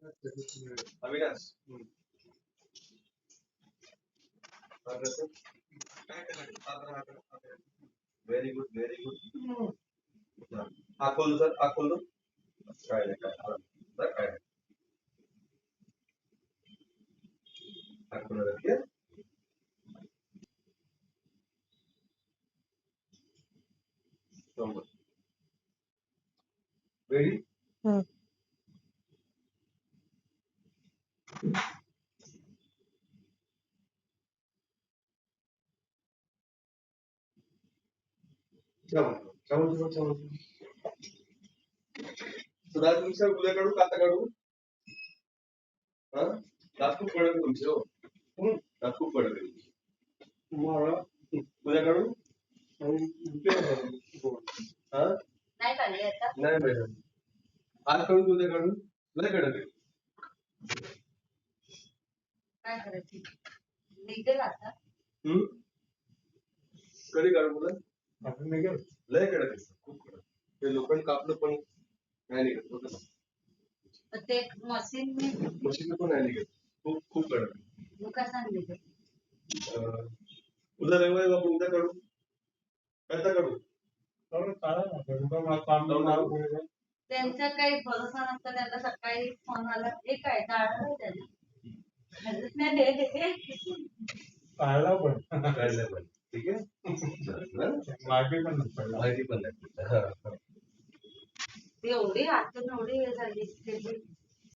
Avinash very good very good. हा खोल sir, हा खोल. काय नाही काय सर, काय हा खोल रखिए. रेडी. सुधा तुमच्या उद्या काढू का आता काढू? दात खूप पडत तुमचे हो. दात खूप पडत उद्या काढू. नाही मॅडम, आज काढू उद्या काढू नाही काढत. काय करायचं निघेल आता. कधी काढू मुलं? निघेल लय कडक खूप कडक. ते लोखंड कापलं पण नाही निघत बघा. ते मशीन पण नाही निघत. खूप खूप कडक. मग कसं निघत? उद्या रविवारी आपण उद्या काढू. काय काढू? त्यांचा काही भरोसा नसता. त्यांना सकाळी फोन आला हे काय काढलं त्यांना काढला पण ठीक आहे. माहिती पण नाही. एवढी आतून एवढी झाली.